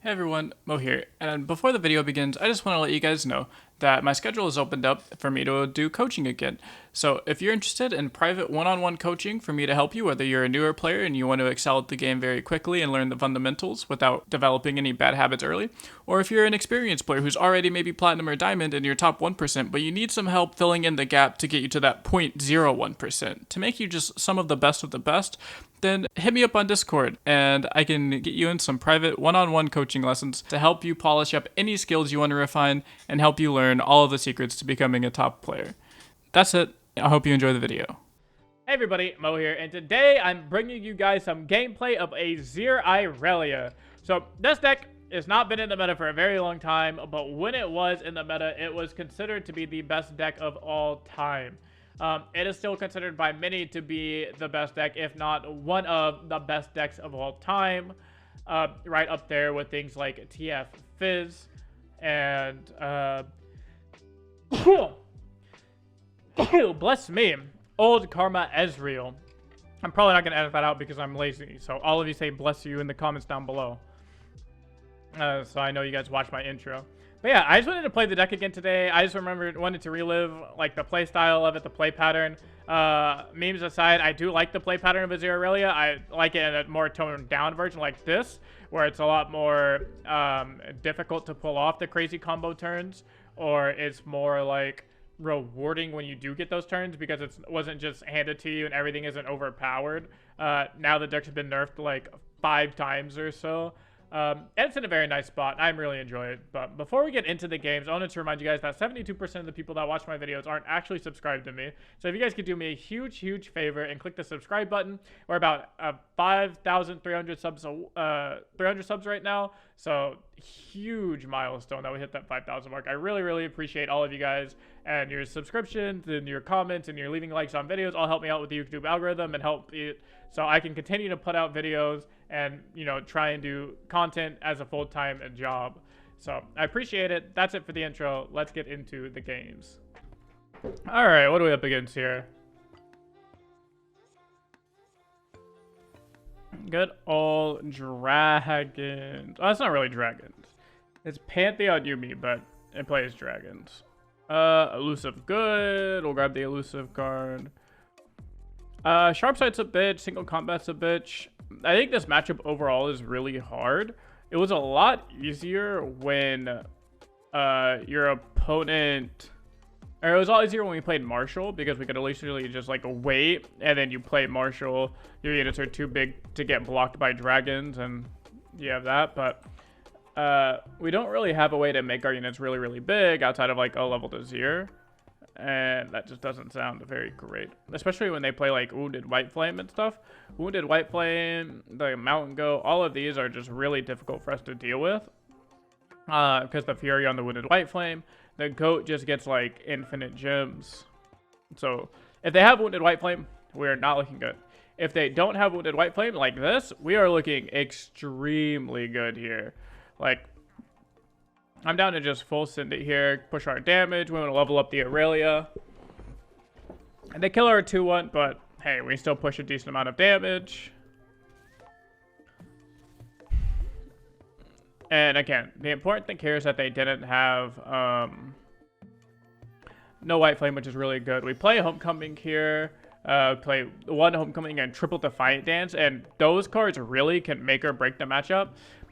Hey everyone, Mo here, and before the video begins, I just want to let you guys know that my schedule has opened up for me to do coaching again. So if you're interested in private one-on-one coaching for me to help you, whether you're a newer player and you want to excel at the game very quickly and learn the fundamentals without developing any bad habits early, or if you're an experienced player who's already maybe platinum or diamond in your top 1%, but you need some help filling in the gap to get you to that 0.01%, to make you just some of the best, then hit me up on Discord and I can get you in some private one-on-one coaching lessons to help you polish up any skills you want to refine and help you learn all of the secrets to becoming a top player. That's it. I hope you enjoy the video. Hey everybody, Mo here, and today I'm bringing you guys some gameplay of Azir Irelia. So this deck has not been in the meta for a very long time, but when it was in the meta, it was considered to be the best deck of all time. It is still considered by many to be the best deck, if not one of the best decks of all time. Right up there with things like TF Fizz and bless me, Old Karma Ezreal. I'm probably not going to edit that out because I'm lazy. So all of you say bless you in the comments down below. So I know you guys watched my intro. But yeah, I just wanted to play the deck again today. I just wanted to relive like the play style of it, the play pattern. Memes aside, I do like the play pattern of Azir Irelia. I like it in a more toned down version like this, where it's a lot more difficult to pull off the crazy combo turns, or it's more like rewarding when you do get those turns because it wasn't just handed to you and everything isn't overpowered. Now the deck's been nerfed like 5 times or so. And it's in a very nice spot. I'm really enjoying it. But before we get into the games, I wanted to remind you guys that 72% of the people that watch my videos aren't actually subscribed to me. So if you guys could do me a huge favor and click the subscribe button, we're about 5,300 subs, 300 subs right now. So huge milestone that we hit that 5,000 mark. I really appreciate all of you guys and your subscriptions and your comments and your leaving likes on videos. All help me out with the YouTube algorithm and help it so I can continue to put out videos and, you know, try and do content as a full-time job. So I appreciate it. That's it for the intro. Let's get into the games. All right, what are we up against here? Good old dragons. Oh, it's not really dragons. It's Pantheon Yumi, but it plays dragons. Elusive good. We'll grab the elusive card. Sharp sight's a bitch. Single combat's a bitch. I think this matchup overall is really hard. It was a lot easier when your opponent... Or it was a lot easier when we played Marshall because we could literally just like wait and then you play Marshall. Your units are too big to get blocked by dragons and you have that. But we don't really have a way to make our units really big outside of like a leveled Azir. And that just doesn't sound very great, especially when they play like Wounded White Flame and stuff. Wounded White Flame, the Mountain Goat, all of these are just really difficult for us to deal with because the Fury on the Wounded White Flame, the Goat just gets like infinite gems. So if they have Wounded White Flame, we're not looking good. If they don't have Wounded White Flame like this, we are looking extremely good here. Like, I'm down to just full send it here, push our damage. We want to level up the Irelia. And they kill our 2-1, but hey, we still push a decent amount of damage. And again, the important thing here is that they didn't have no White Flame, which is really good. We play Homecoming here. Play 1 Homecoming and triple Defiant Dance, and those cards really can make or break the matchup.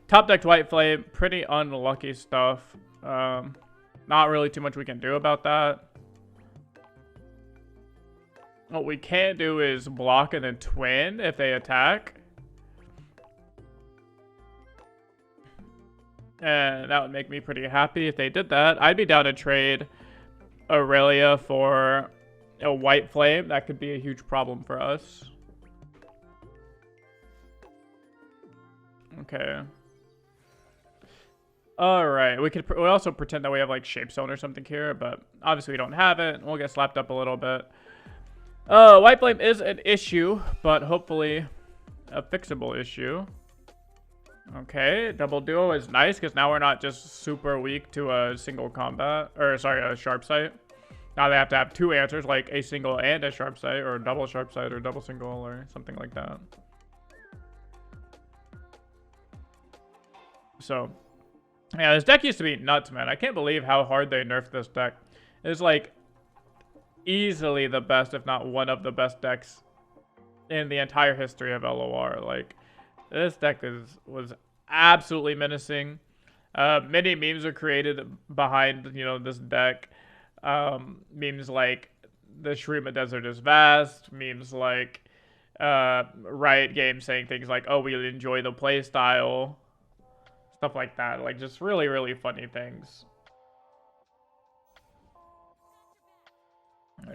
Top decked White Flame, pretty unlucky stuff. Not really too much we can do about that. What we can do is block and then twin if they attack. And that would make me pretty happy if they did that. I'd be down to trade Irelia for a White Flame. That could be a huge problem for us. Okay. Alright, we also pretend that we have like Shape Stone or something here, but obviously we don't have it. We'll get slapped up a little bit. White Flame is an issue, but hopefully a fixable issue. Okay, double duo is nice because now we're not just super weak to a single combat, or sorry, a sharp sight. Now they have to have 2 answers, like a single and a sharp sight, or double sharp sight, or double single, or something like that. So, yeah, this deck used to be nuts, man. I can't believe how hard they nerfed this deck. It's like easily the best, if not one of the best decks in the entire history of LoR. Like, this deck was absolutely menacing. Many memes are created behind, this deck. Memes like the Shrima Desert is vast. Memes like Riot Games saying things like, "Oh, we enjoy the play style," stuff like that. Like, just really, really funny things.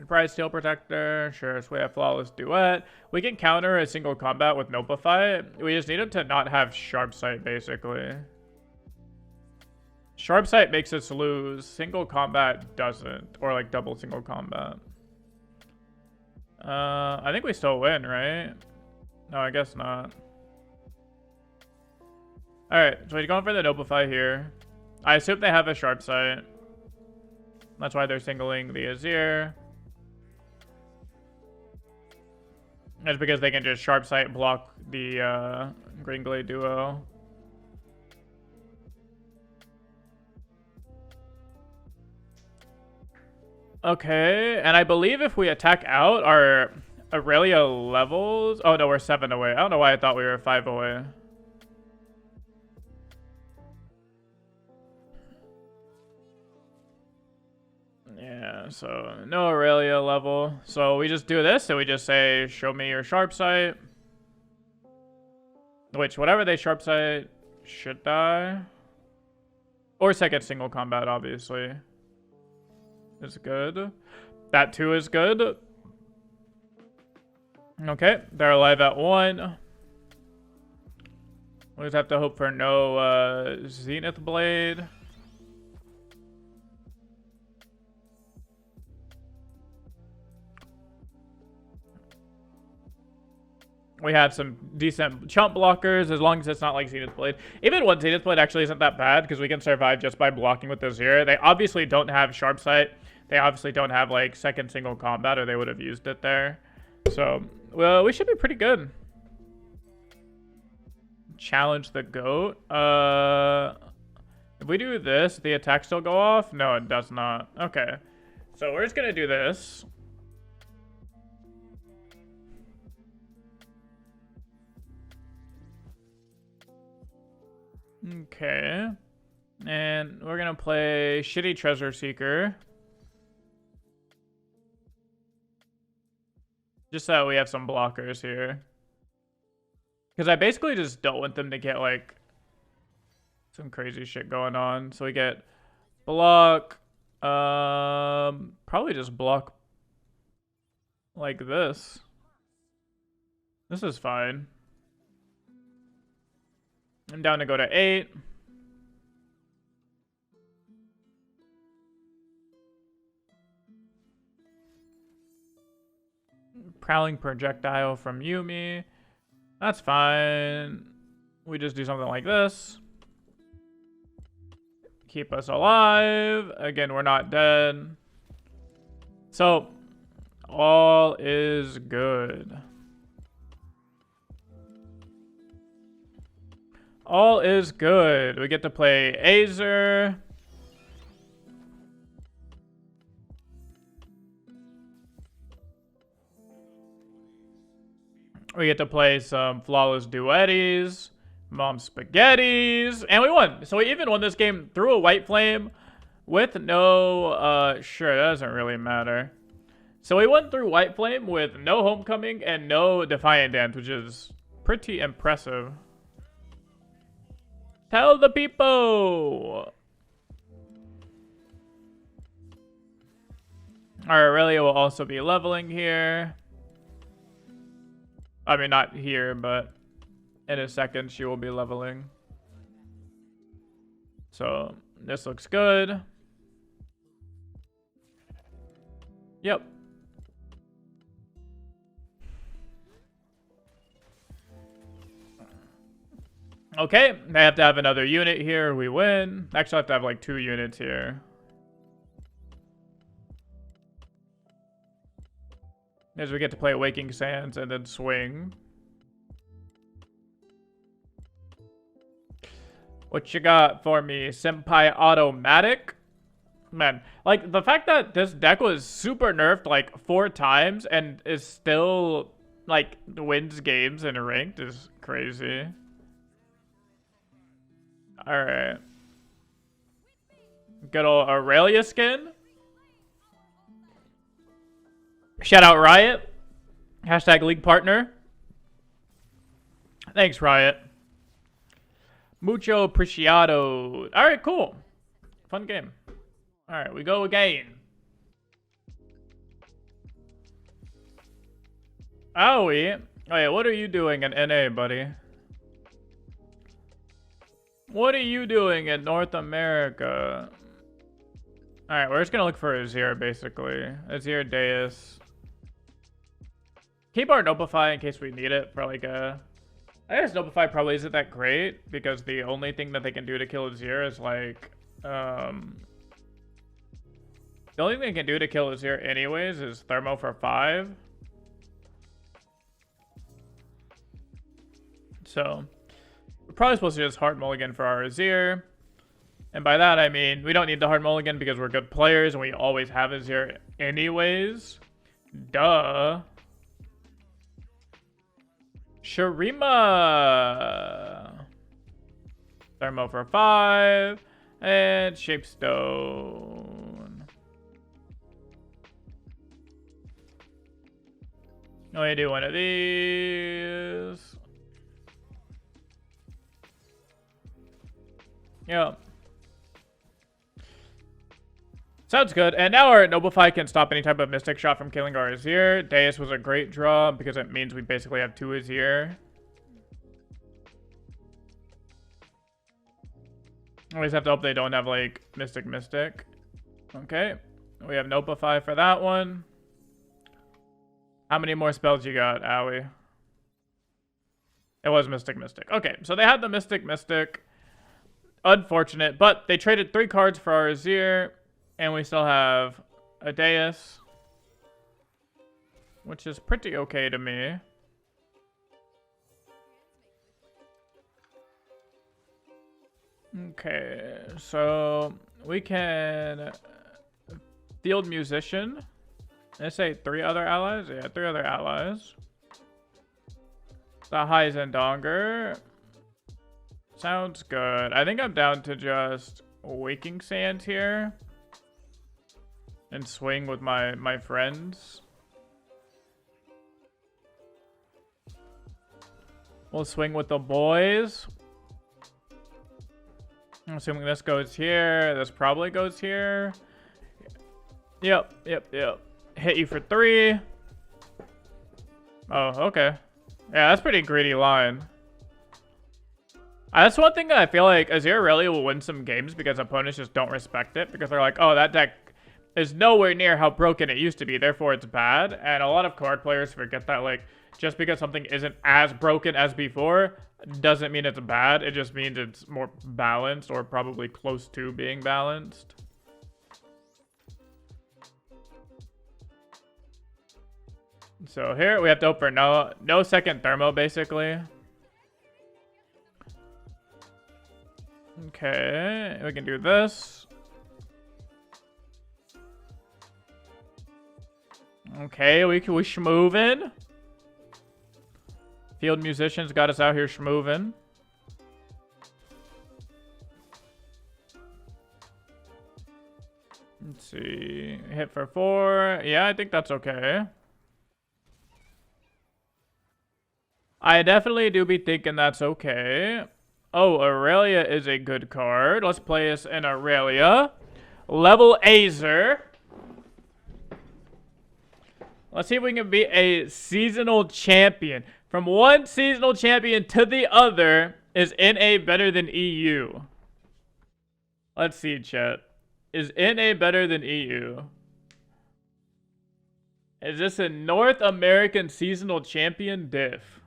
Prize Steel Protector, sure, so we have Flawless Duet. We can counter a single combat with Nopify. We just need him to not have Sharp Sight, basically. Sharp Sight makes us lose. Single combat doesn't. Or like double single combat. I think we still win, right? No, I guess not. Alright, so we're going for the Nopify here. I assume they have a Sharp Sight. That's why they're singling the Azir. That's because they can just Sharp Sight block the Green Glade duo. Okay, and I believe if we attack out, our Irelia levels... Oh, no, we're 7 away. I don't know why I thought we were 5 away. Yeah, so no Irelia level. So we just do this, and we just say, show me your Sharp Sight. Which, whatever they Sharp Sight should die. Or second single combat, obviously. Is good. That too is good. Okay, they're alive at 1. We just have to hope for no Zenith Blade. We have some decent chump blockers, as long as it's not like Zenith Blade. Even one Zenith Blade actually isn't that bad, because we can survive just by blocking with the Azir. They obviously don't have Sharp Sight. They obviously don't have, like, second single combat, or they would have used it there. So, well, we should be pretty good. Challenge the GOAT. If we do this, the attack still go off? No, it does not. Okay. So we're just going to do this. Okay. And we're going to play Shitty Treasure Seeker. Just so we have some blockers here. Because I basically just don't want them to get, like, some crazy shit going on. So we get block. Probably just block like this. This is fine. I'm down to go to 8. Prowling projectile from Yuumi. That's fine. We just do something like this. Keep us alive. Again, we're not dead. So, all is good. All is good. We get to play Azir. We get to play some Flawless Duetties, Mom Spaghettis, and we won. So we even won this game through a White Flame with no, sure, that doesn't really matter. So we went through White Flame with no Homecoming and no Defiant Dance, which is pretty impressive. Tell the people! Our Irelia will also be leveling here. I mean, not here, but in a second she will be leveling. So, this looks good. Yep. Okay, I have to have another unit here. We win. Actually, I have to have like 2 units here. As we get to play Waking Sands and then swing. What you got for me, Senpai Automatic? Man, like, the fact that this deck was super nerfed, like, 4 times and is still, like, wins games in ranked is crazy. Alright. Good old Irelia skin. Shout out Riot. Hashtag league partner. Thanks, Riot. Mucho apreciado. Alright, cool. Fun game. Alright, we go again. Owie. Oh yeah, what are you doing in NA, buddy? What are you doing in North America? Alright, we're just gonna look for Azir, basically. Azir Deus. Keep our Notify in case we need it for like a... I guess Notify probably isn't that great, because the only thing that they can do to kill Azir is like... The only thing they can do to kill Azir anyways is Thermo for 5. So, we're probably supposed to just hard mulligan for our Azir. And by that I mean, we don't need the hard mulligan because we're good players and we always have Azir anyways. Duh. Shurima. Thermo for 5. And Shapestone. Let me do one of these. Yeah. Sounds good. And now our Notify can stop any type of Mystic Shot from killing our Azir. Deus was a great draw because it means we basically have 2 Azir. Always have to hope they don't have like Mystic. Okay. We have Notify for that one. How many more spells you got, Owie? It was Mystic. Okay, so they had the Mystic. Unfortunate, but they traded 3 cards for our Azir, and we still have a Deus, which is pretty okay to me. Okay, so we can Field Musician. Let's say 3 other allies. Yeah, 3 other allies. The Heimerdinger. Sounds good. I think I'm down to just Waking Sand here. And swing with my friends. We'll swing with the boys. I'm assuming this goes here. This probably goes here. Yep. Hit you for 3. Oh, okay. Yeah, that's pretty greedy line. That's one thing that I feel like Azir Irelia will win some games because opponents just don't respect it. Because they're like, oh, that deck is nowhere near how broken it used to be. Therefore, it's bad. And a lot of card players forget that, like, just because something isn't as broken as before doesn't mean it's bad. It just means it's more balanced or probably close to being balanced. So here we have to hope for no second Thermo, basically. Okay, we can do this. Okay, we schmoovin'. Field Musicians got us out here schmoovin'. Let's see. Hit for 4. Yeah, I think that's okay. I definitely do be thinking that's okay. Oh, Irelia is a good card. Let's play us in Irelia. Level Azir. Let's see if we can be a seasonal champion. From one seasonal champion to the other, is NA better than EU? Let's see, chat. Is NA better than EU? Is this a North American seasonal champion diff?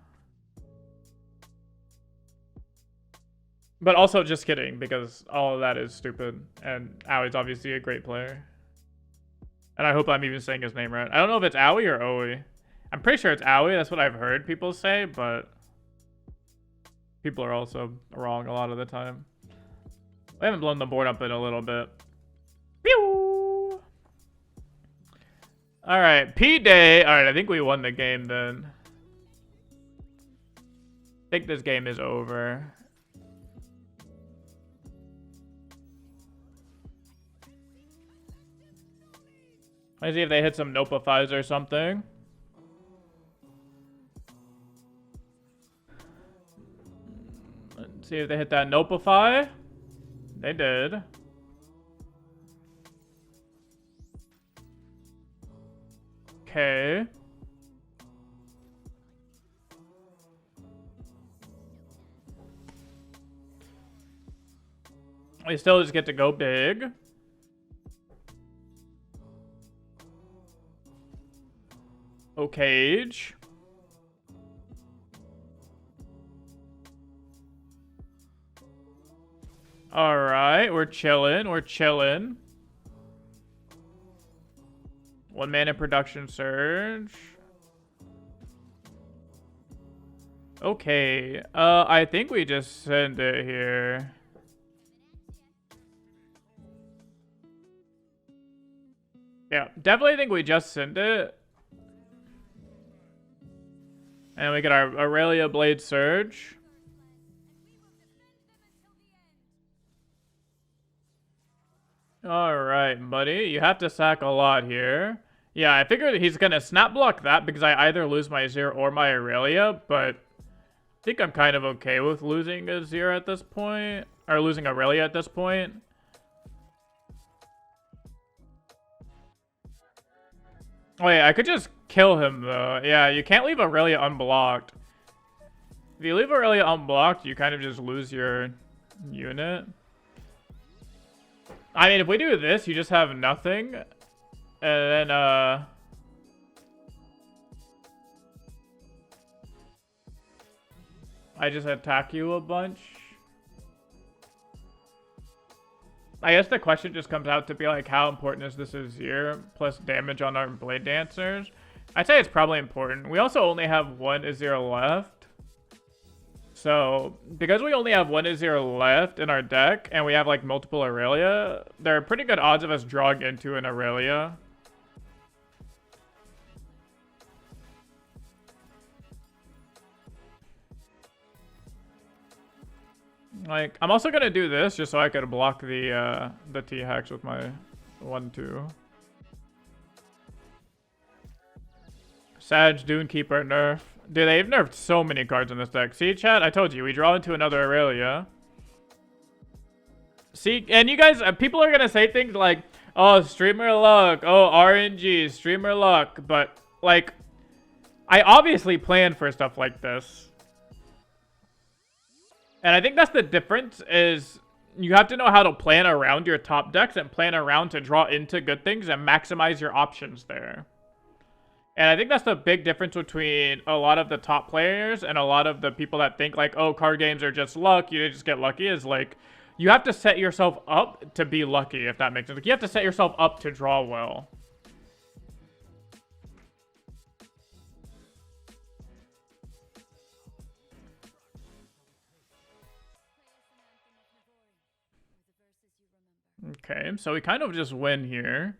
But also, just kidding, because all of that is stupid. And Owie's obviously a great player. And I hope I'm even saying his name right. I don't know if it's Owie or Owie. I'm pretty sure it's Owie. That's what I've heard people say, but people are also wrong a lot of the time. We haven't blown the board up in a little bit. Pew! Alright, P-Day. Alright, I think we won the game then. I think this game is over. Let's see if they hit some Nopifies or something. Let's see if they hit that Nopify. They did. Okay. We still just get to go big. Okay. Alright, we're chilling. We're chilling. 1 mana production surge. Okay. I think we just send it here. Yeah, definitely think we just send it. And we get our Irelia Blade Surge. Alright, buddy. You have to sack a lot here. Yeah, I figured he's gonna snap block that because I either lose my Azir or my Irelia, but I think I'm kind of okay with losing Azir at this point. Or losing Irelia at this point. Wait, I could just kill him though. Yeah, you can't leave Irelia unblocked. If you leave Irelia unblocked, you kind of just lose your unit. I mean, if we do this, you just have nothing. And then, I just attack you a bunch. I guess the question just comes out to be like, how important is this Azir plus damage on our Blade Dancers? I'd say it's probably important. We also only have 1 Azir left. So, because we only have 1 Azir left in our deck, and we have like multiple Irelia, there are pretty good odds of us drawing into an Irelia. Like, I'm also gonna do this just so I could block the T-Hex with my 1-2. Sag, Dunekeeper, nerf. Dude, they've nerfed so many cards in this deck. See, chat? I told you, we draw into another Irelia. See, and you guys, people are gonna say things like, oh, streamer luck, oh, RNG, streamer luck, but, like, I obviously plan for stuff like this. And I think that's the difference, is you have to know how to plan around your top decks and plan around to draw into good things and maximize your options there. And I think that's the big difference between a lot of the top players and a lot of the people that think like, oh, card games are just luck, you just get lucky, is like, you have to set yourself up to be lucky, if that makes sense. Like, you have to set yourself up to draw well. Okay, so we kind of just win here.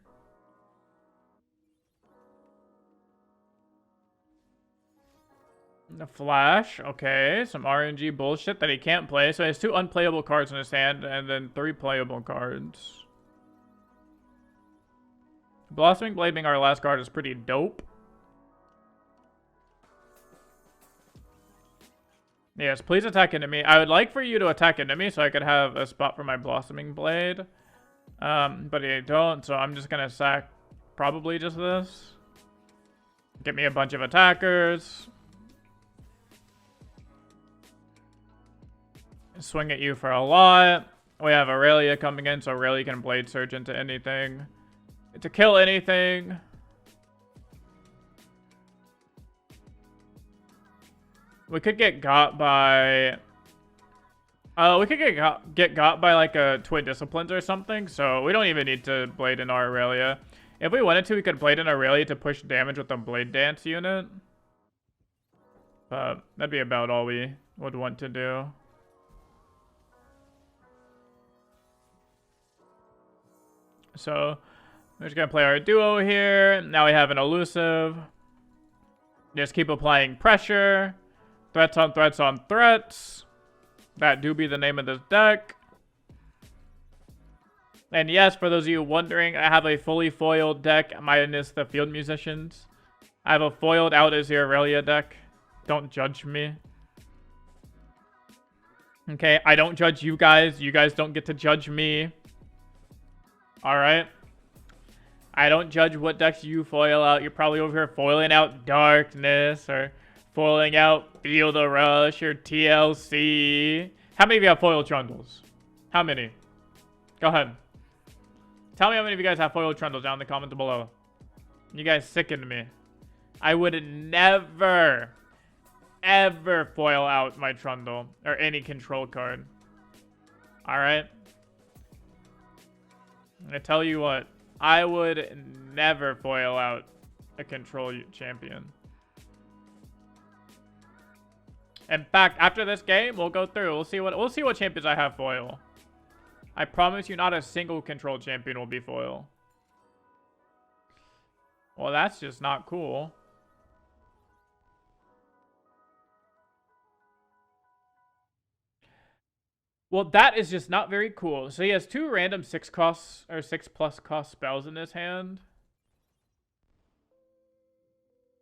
The Flash, okay, some RNG bullshit that he can't play. So he has 2 unplayable cards in his hand and then 3 playable cards. Blossoming Blade being our last card is pretty dope. Yes, please attack enemy. I would like for you to attack enemy so I could have a spot for my Blossoming Blade. But I don't, so I'm just gonna sack probably just this. Get me a bunch of attackers. Swing at you for a lot. We have Irelia coming in, so Irelia can Blade Surge into anything. To kill anything. We could get got by... we could get got by like a Twin Disciplines or something, so we don't even need to Blade in our Irelia. If we wanted to, we could Blade in Irelia to push damage with the Blade Dance unit. But that'd be about all we would want to do. So we're just gonna play our duo here. Now we have an elusive. Just keep applying pressure. Threats on threats on threats. That do be the name of this deck. And yes, for those of you wondering, I have a fully foiled deck minus the field musicians. I have a foiled out Azir Irelia deck. Don't judge me. Okay, I don't judge you guys. You guys don't get to judge me. Alright? I don't judge what decks you foil out. You're probably over here foiling out Darkness or foiling out Field of Rush or TLC. How many of you have foiled Trundles? How many? Go ahead. Tell me how many of you guys have foiled Trundles down in the comments below. You guys sicken me. I would never, ever foil out my Trundle or any control card. Alright? I'm gonna tell you what. I would never foil out a control champion. In fact, after this game, we'll go through. We'll see what champions I have foil. I promise you not a single control champion will be foil. Well, that's just not cool. Well, that is just not very cool. So he has 2 random 6+ cost spells in his hand.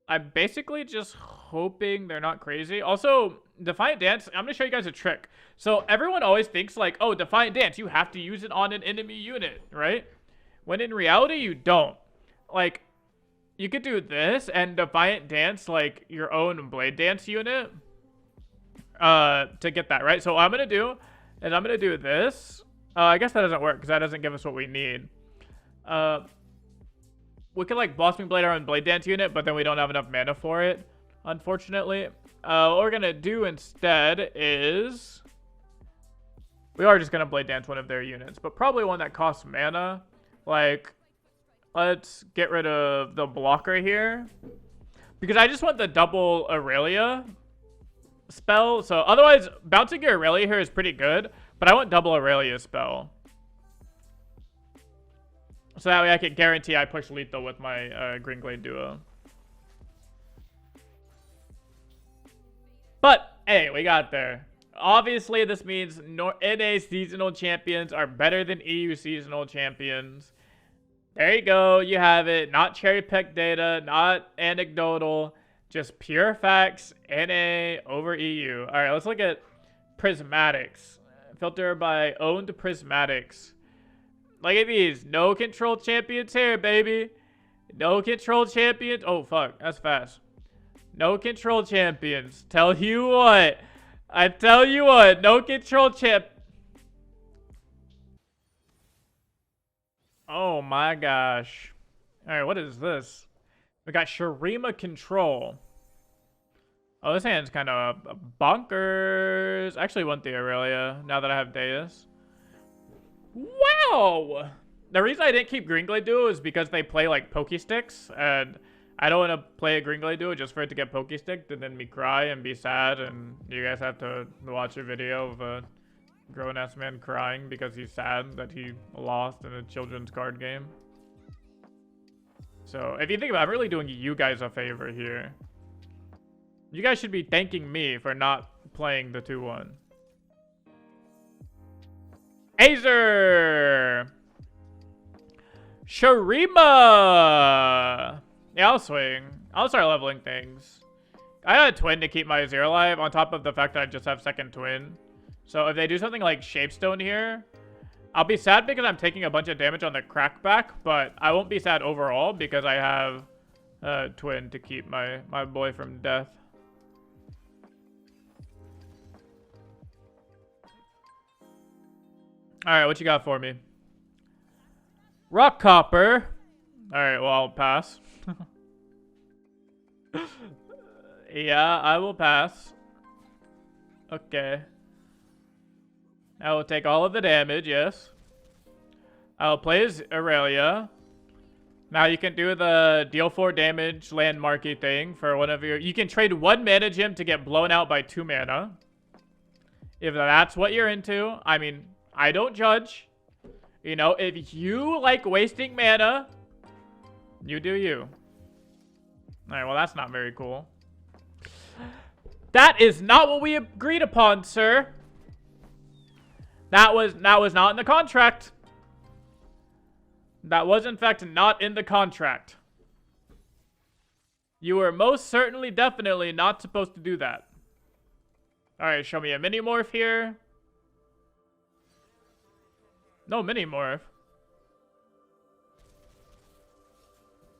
I'm basically just hoping they're not crazy. Also, Defiant Dance, I'm going to show you guys a trick. So everyone always thinks like, oh, Defiant Dance, you have to use it on an enemy unit, right? When in reality, you don't. Like, you could do this and Defiant Dance like your own Blade Dance unit to get that, right? So what I'm going to do is I'm going to do this. I guess that doesn't work because that doesn't give us what we need. We could like Blossoming Blade our own Blade Dance unit, but then we don't have enough mana for it, unfortunately. What we're going to do instead is we are just going to Blade Dance one of their units, but probably one that costs mana. Like, let's get rid of the blocker here because I just want the double Irelia spell. So otherwise, bouncing your Irelia here is pretty good, but I want double Irelia spell. So that way I can guarantee I push lethal with my Green Glade duo. But, hey, we got there. Obviously, this means NA seasonal champions are better than EU seasonal champions. There you go. You have it. Not cherry-picked data, not anecdotal. Just pure facts. NA over EU. All right, let's look at Prismatics. Filter by owned Prismatics. Look at these. No control champions here, baby. No control champions. Oh, fuck. That's fast. No control champions. Tell you what. I tell you what. No control champ. Oh, my gosh. All right, what is this? We got Shurima Control. Oh, this hand's kind of bonkers. I actually want the Irelia now that I have Deus. Wow! The reason I didn't keep Green Glade Duo is because they play like Pokesticks, and I don't want to play a Green Glade Duo just for it to get Pokesticked and then me cry and be sad, and you guys have to watch a video of a grown-ass man crying because he's sad that he lost in a children's card game. So, if you think about it, I'm really doing you guys a favor here. You guys should be thanking me for not playing the 2-1. Azir! Shurima! Yeah, I'll swing. I'll start leveling things. I had a twin to keep my Azir alive, on top of the fact that I just have second twin. So if they do something like Shapestone here, I'll be sad because I'm taking a bunch of damage on the crackback, but I won't be sad overall because I have a twin to keep my boy from death. Alright, what you got for me? Rock Copper. Alright, well, I'll pass. Yeah, I will pass. Okay. I will take all of the damage, yes. I will play as Irelia. Now you can do the deal 4 damage landmarky thing for one of your... You can trade 1 mana gem to get blown out by 2 mana. If that's what you're into. I mean... I don't judge. You know, if you like wasting mana, you do you. Alright, well, that's not very cool. That is not what we agreed upon, sir. That was not in the contract. That was, in fact, not in the contract. You were most certainly, definitely not supposed to do that. Alright, show me a mini-morph here. No mini-morph.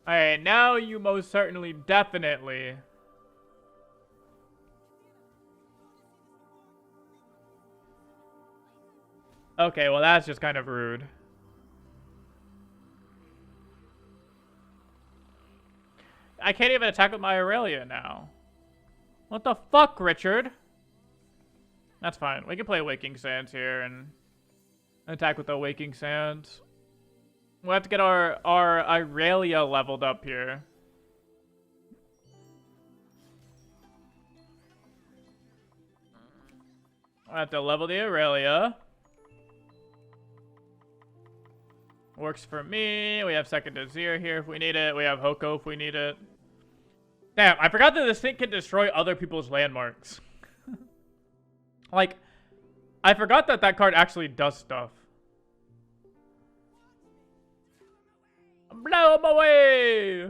Alright, now you most certainly, definitely... Okay, well that's just kind of rude. I can't even attack with my Irelia now. What the fuck, Richard? That's fine. We can play Waking Sands here and attack with the Waking Sands. We'll have to get our Irelia leveled up here. We'll have to level the Irelia. Works for me. We have second Azir here if we need it. We have Hoko if we need it. Damn, I forgot that this thing can destroy other people's landmarks. Like, I forgot that that card actually does stuff. Blow him away!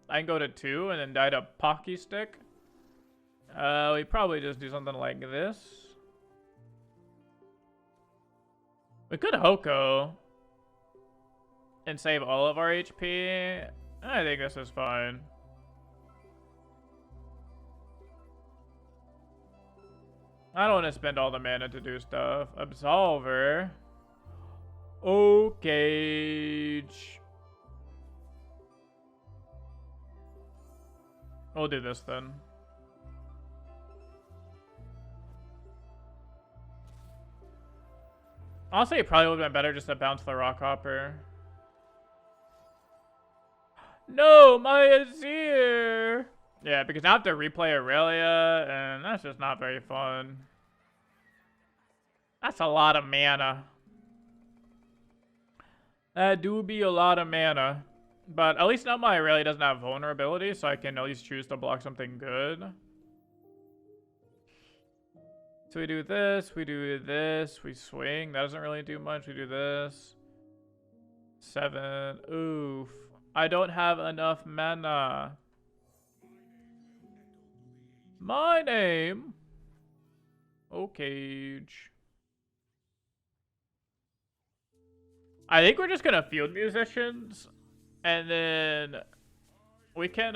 I can go to 2 and then die to Pocky Stick. We probably just do something like this. We could Hoko and save all of our HP. I think this is fine. I don't want to spend all the mana to do stuff. Absolver. Okay. We'll do this then. Honestly, it probably would have been better just to bounce the Rockhopper. No, my Azir! Yeah, because now I have to replay Irelia, and that's just not very fun. That's a lot of mana. That do be a lot of mana. But at least now my Irelia doesn't have vulnerability, so I can at least choose to block something good. So we do this, we swing. That doesn't really do much. We do this. 7. Oof. I don't have enough mana. My name. Okay. I think we're just gonna field musicians. And then we can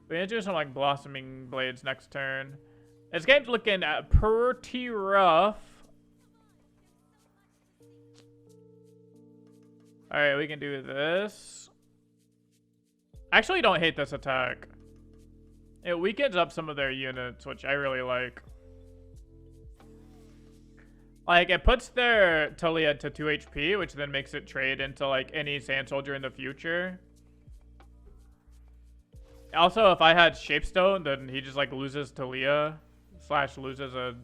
do some like blossoming blades next turn. This game's looking pretty rough. Alright, we can do this. I actually don't hate this attack. It weakens up some of their units, which I really like. Like, it puts their Taliyah to 2 HP, which then makes it trade into, like, any Sand Soldier in the future. Also, if I had Shapestone, then he just, like, loses Taliyah. / loses a...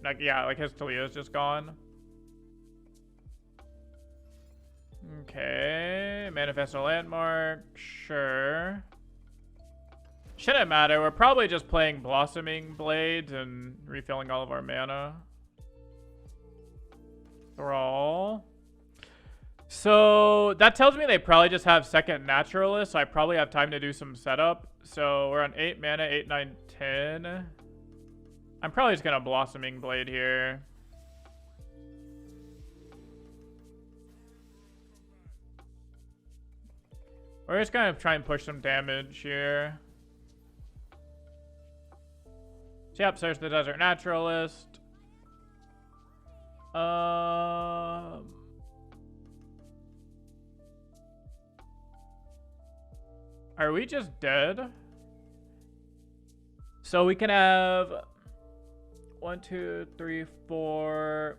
Like, yeah, like, his Taliyah is just gone. Okay. Manifest a landmark. Sure. Shouldn't matter. We're probably just playing Blossoming Blades and refilling all of our mana. Thrall. So that tells me they probably just have second Naturalist, so I probably have time to do some setup. So we're on 8 mana, 8, 9, 10. I'm probably just gonna Blossoming Blade here. We're just gonna try and push some damage here. So yep, there's the Desert Naturalist. Are we just dead? So we can have 1, 2, 3, 4.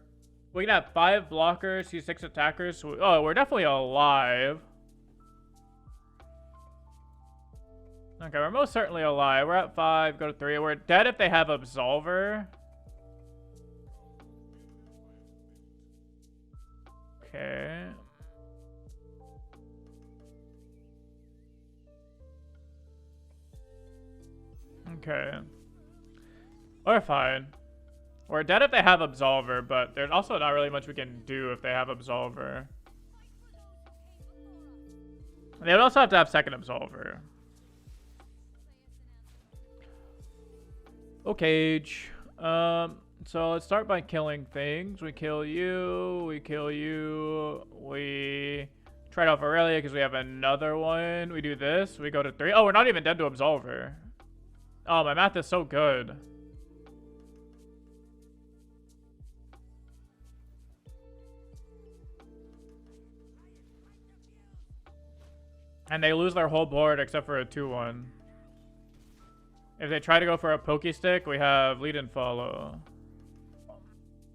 We can have 5 blockers, see 6 attackers. So oh, we're definitely alive. Okay, we're most certainly alive. We're at 5, go to 3. We're dead if they have Absolver. Okay. Okay. We're fine. We're dead if they have Absolver, but there's also not really much we can do if they have Absolver. They would also have to have second Absolver. Okay. So let's start by killing things. We kill you. We kill you. We trade off Irelia because we have another one. We do this. We go to 3. Oh, we're not even dead to Absolver. Oh, my math is so good. And they lose their whole board except for a 2-1. If they try to go for a pokey stick, we have lead and follow.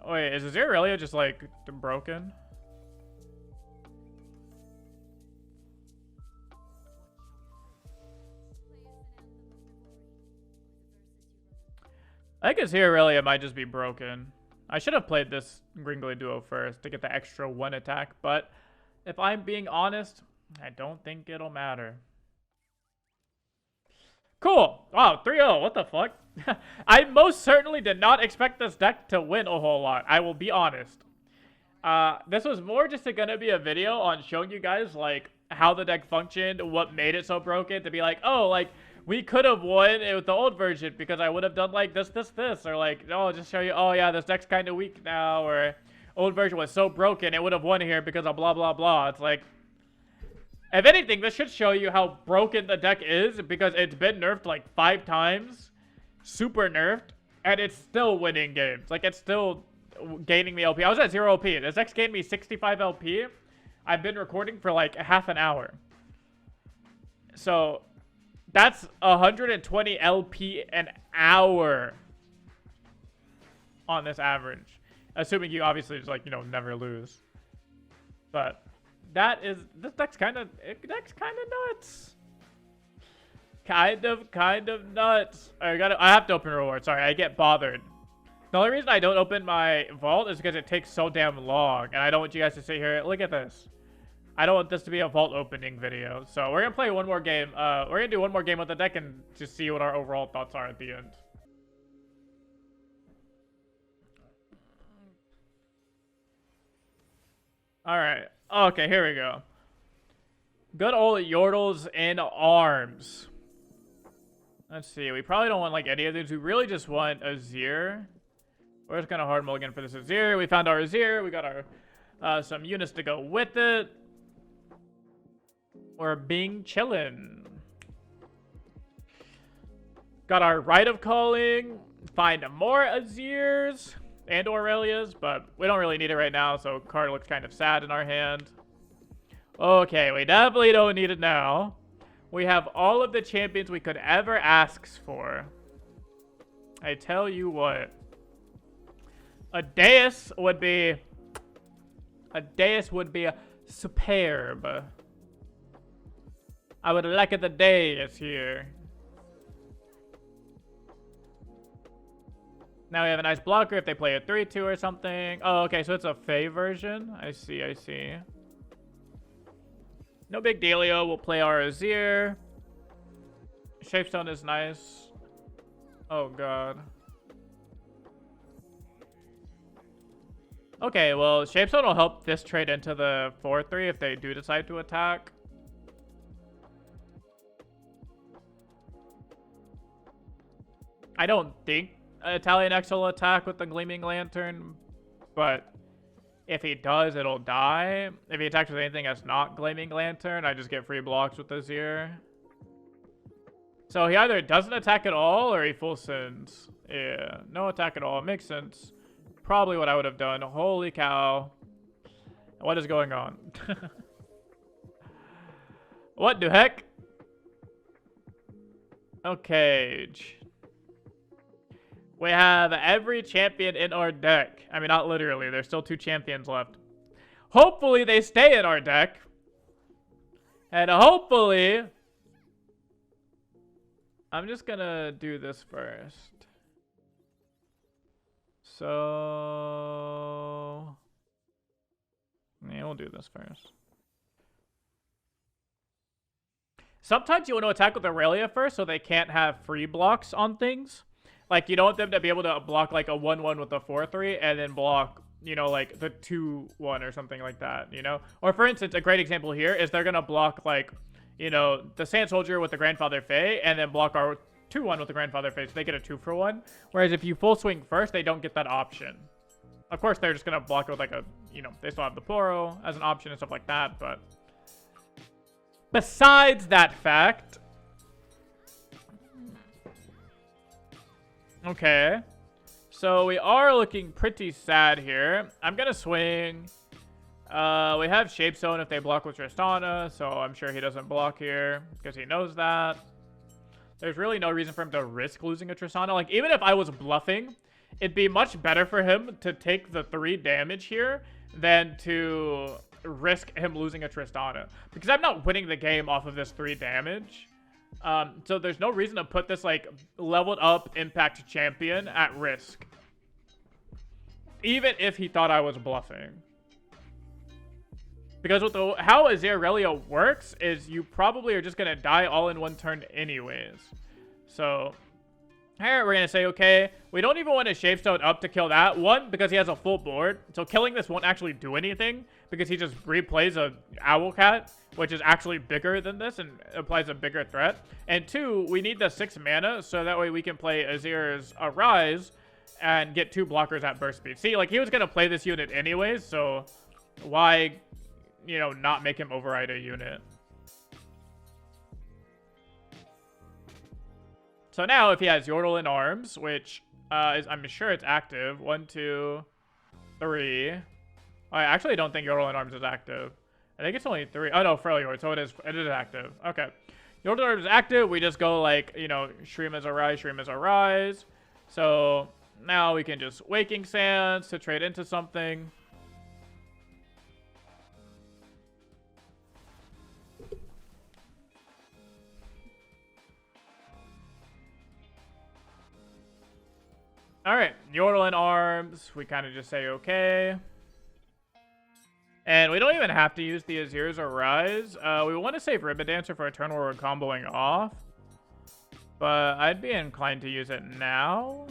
Wait, is Azir Irelia just like broken? I think Azir Irelia might just be broken. I should have played this Gringly duo first to get the extra 1 attack, but if I'm being honest, I don't think it'll matter. Cool. Wow, 3-0. What the fuck? I most certainly did not expect this deck to win a whole lot. I will be honest. This was more just gonna be a video on showing you guys, like, how the deck functioned, what made it so broken, to be like, oh, like, we could have won it with the old version because I would have done, like, this, or, like, oh, just show you, oh, yeah, this deck's kind of weak now, or old version was so broken, it would have won here because of blah, blah, blah. It's like, if anything, this should show you how broken the deck is because it's been nerfed like 5 times, super nerfed, and it's still winning games. Like, it's still gaining me LP. I was at 0 LP. This deck's gained me 65 LP. I've been recording for like half an hour. So, that's 120 LP an hour on this average. Assuming you obviously just, like, you know, never lose. But this deck's kind of nuts. Kind of nuts. I have to open reward. Sorry, I get bothered. The only reason I don't open my vault is because it takes so damn long, and I don't want you guys to sit here. Look at this. I don't want this to be a vault opening video. So we're gonna play one more game. We're gonna do one more game with the deck and just see what our overall thoughts are at the end. All right. Okay, here we go. Good old Yordles in arms. Let's see. We probably don't want like any of these. We really just want Azir. We're just gonna hard mulligan for this Azir. We found our Azir. We got our some units to go with it. We're being chillin'. Got our Rite of Calling. Find more Azirs and Aurelias, but we don't really need it right now, so card looks kind of sad in our hand. Okay, we definitely don't need it now. We have all of the champions we could ever ask for. I tell you what. A Deus would be superb. I would like the Deus here. Now we have a nice blocker if they play a 3-2 or something. Oh, okay, so it's a Fae version. I see, I see. No big dealio. We'll play our Azir. Shapestone is nice. Oh, God. Okay, well, Shapestone will help this trade into the 4-3 if they do decide to attack. I don't think Italian X will attack with the Gleaming Lantern, but if he does, it'll die. If he attacks with anything that's not Gleaming Lantern, I just get free blocks with Azir. So he either doesn't attack at all or he full sends. Yeah, no attack at all. Makes sense. Probably what I would have done. Holy cow. What is going on? What the heck? Okay. We have every champion in our deck. I mean, not literally. There's still 2 champions left. Hopefully, they stay in our deck. And hopefully... I'm just gonna do this first. So... Yeah, we'll do this first. Sometimes you want to attack with Irelia first so they can't have free blocks on things. Like, you don't want them to be able to block, like, a 1-1 with a 4-3 and then block, you know, like, the 2-1 or something like that, you know? Or, for instance, a great example here is they're going to block, like, you know, the Sand Soldier with the Grandfather Fae and then block our 2-1 with the Grandfather Fae, so they get a 2-for-1. Whereas if you full swing first, they don't get that option. Of course, they're just going to block it with, like, a, you know, they still have the Poro as an option and stuff like that, but... Besides that fact... Okay. So we are looking pretty sad here. I'm gonna swing. We have Shapestone if they block with Tristana, so I'm sure he doesn't block here because he knows that. There's really no reason for him to risk losing a Tristana. Like, even if I was bluffing, it'd be much better for him to take the 3 damage here than to risk him losing a Tristana. Because I'm not winning the game off of this 3 damage. So there's no reason to put this, like, leveled up impact champion at risk. Even if he thought I was bluffing. Because with how Azir Irelia works is you probably are just going to die all in one turn anyways. So here we're going to say, okay, we don't even want to Shapestone up to kill that. One, because he has a full board. So killing this won't actually do anything because he just replays a Owlcat, which is actually bigger than this and applies a bigger threat. And 2, we need the 6 mana so that way we can play Azir's Arise and get 2 blockers at burst speed. See, like, he was going to play this unit anyways, so why, you know, not make him override a unit? So now if he has Yordle in arms, which I'm sure it's active. 1, 2, 3. I actually don't think Yordle in arms is active. I think it's only 3. Oh no, Freljord, so it is active. Okay. Yordle is active. We just go, like, you know, Shrima's Arise, Shrima's Arise. So now we can just Waking Sands to trade into something. Alright, Yordle in arms. We kind of just say okay. And we don't even have to use the Azir's Arise. We want to save Ribbon Dancer for a turn where we're comboing off. But I'd be inclined to use it now.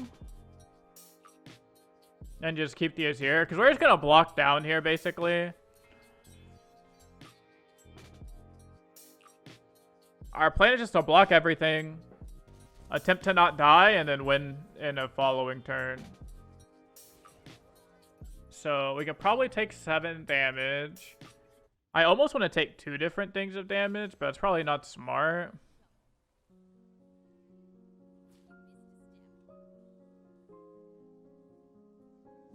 And just keep the Azir. Because we're just going to block down here, basically. Our plan is just to block everything. Attempt to not die, and then win in a following turn. So we could probably take 7 damage. I almost want to take 2 different things of damage, but it's probably not smart.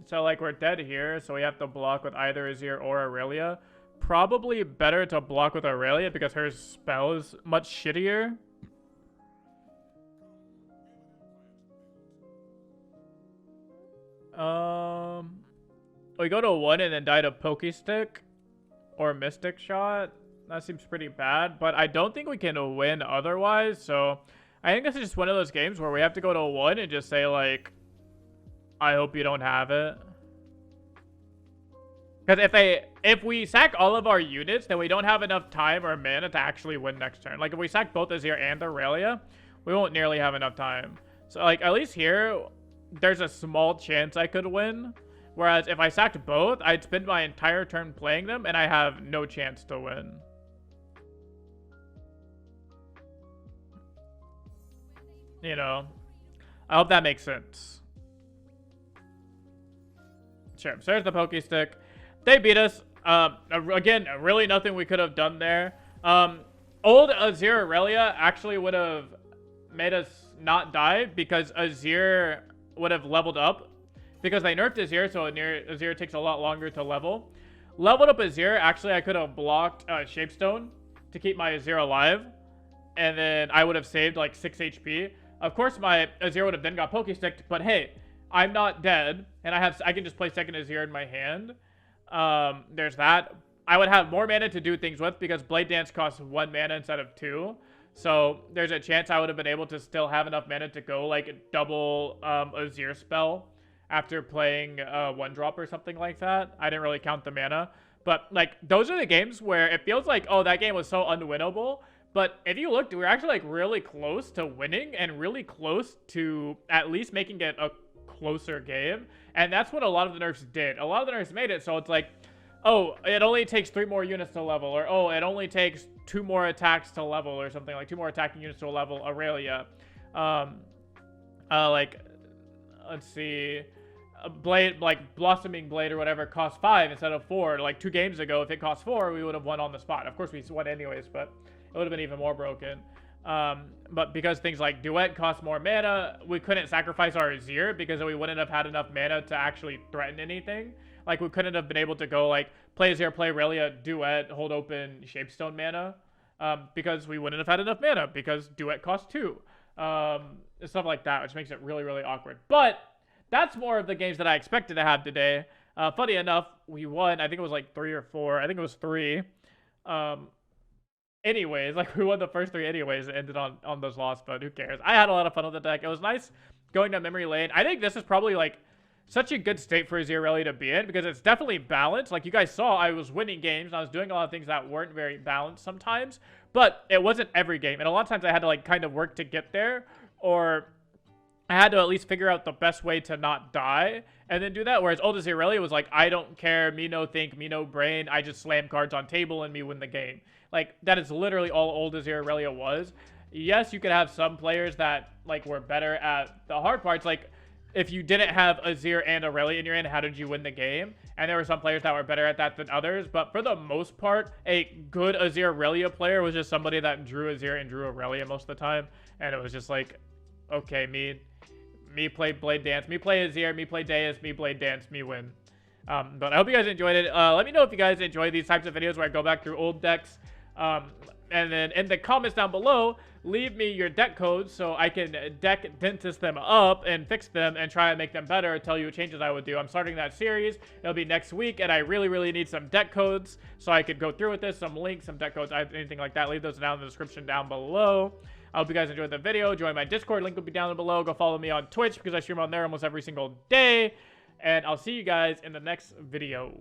So, like, we're dead here, so we have to block with either Azir or Irelia. Probably better to block with Irelia because her spell is much shittier. We go to 1 and then die to Pokestick or Mystic Shot. That seems pretty bad, but I don't think we can win otherwise, so I think this is just one of those games where we have to go to 1 and just say, like, I hope you don't have it. Because if we sack all of our units, then we don't have enough time or mana to actually win next turn. Like, if we sack both Azir and Irelia, we won't nearly have enough time. So, like, at least here, there's a small chance I could win. Whereas if I sacked both, I'd spend my entire turn playing them, and I have no chance to win. You know, I hope that makes sense. Sure, so there's the Pokestick. They beat us. Again, really nothing we could have done there. Old Azir Irelia actually would have made us not die because Azir would have leveled up. Because they nerfed Azir, so Azir takes a lot longer to level. Leveled up Azir, actually I could have blocked Shapestone to keep my Azir alive. And then I would have saved like 6 HP. Of course my Azir would have then got Pokesticked, but hey, I'm not dead. And I can just play second Azir in my hand. There's that. I would have more mana to do things with because Blade Dance costs 1 mana instead of 2. So there's a chance I would have been able to still have enough mana to go like double Azir spell after playing 1-drop or something like that. I didn't really count the mana. But like those are the games where it feels like, oh, that game was so unwinnable. But if you looked, we were actually like really close to winning and really close to at least making it a closer game. And that's what a lot of the nerfs did. A lot of the nerfs made it so it's like, oh, it only takes 3 more units to level, or oh, it only takes 2 more attacks to level, or something like 2 more attacking units to level Irelia. Like, let's see, a blade, like Blossoming Blade or whatever, costs 5 instead of 4. Like 2 games ago, if it cost 4, we would have won on the spot. Of course, we won anyways, but it would have been even more broken. But because things like Duet cost more mana, we couldn't sacrifice our Azir because we wouldn't have had enough mana to actually threaten anything. Like, we couldn't have been able to go, like, play Azir, play Irelia, Duet, hold open Shapestone mana, because we wouldn't have had enough mana because Duet costs 2. Stuff like that, which makes it really, really awkward. But that's more of the games that I expected to have today. Funny enough, we won. I think it was like 3 or 4. I think it was 3. Anyways, like we won the first 3 anyways. It ended on those losses, but who cares? I had a lot of fun with the deck. It was nice going down memory lane. I think this is probably like such a good state for Azir Irelia to be in because it's definitely balanced. Like you guys saw, I was winning games. I was doing a lot of things that weren't very balanced sometimes, but it wasn't every game. And a lot of times I had to like kind of work to get there, or I had to at least figure out the best way to not die and then do that. Whereas old Azir Irelia was like, I don't care, me no think, me no brain. I just slam cards on table and me win the game. Like that is literally all old Azir Irelia was. Yes, you could have some players that like were better at the hard parts. Like if you didn't have Azir and Irelia in your hand, how did you win the game? And there were some players that were better at that than others. But for the most part, a good Azir Irelia player was just somebody that drew Azir and drew Irelia most of the time. And it was just like, okay, me play Blade Dance, me play Azir, me play Deus, me Blade Dance, me win. But I hope you guys enjoyed it. Let me know if you guys enjoy these types of videos where I go back through old decks. And then in the comments down below, leave me your deck codes so I can deck dentist them up and fix them and try and make them better, tell you what changes I would do. I'm starting that series. It'll be next week, and I really, really need some deck codes so I could go through with this, some links, some deck codes, anything like that. Leave those down in the description down below. I hope you guys enjoyed the video. Join my Discord. Link will be down below. Go follow me on Twitch because I stream on there almost every single day. And I'll see you guys in the next video.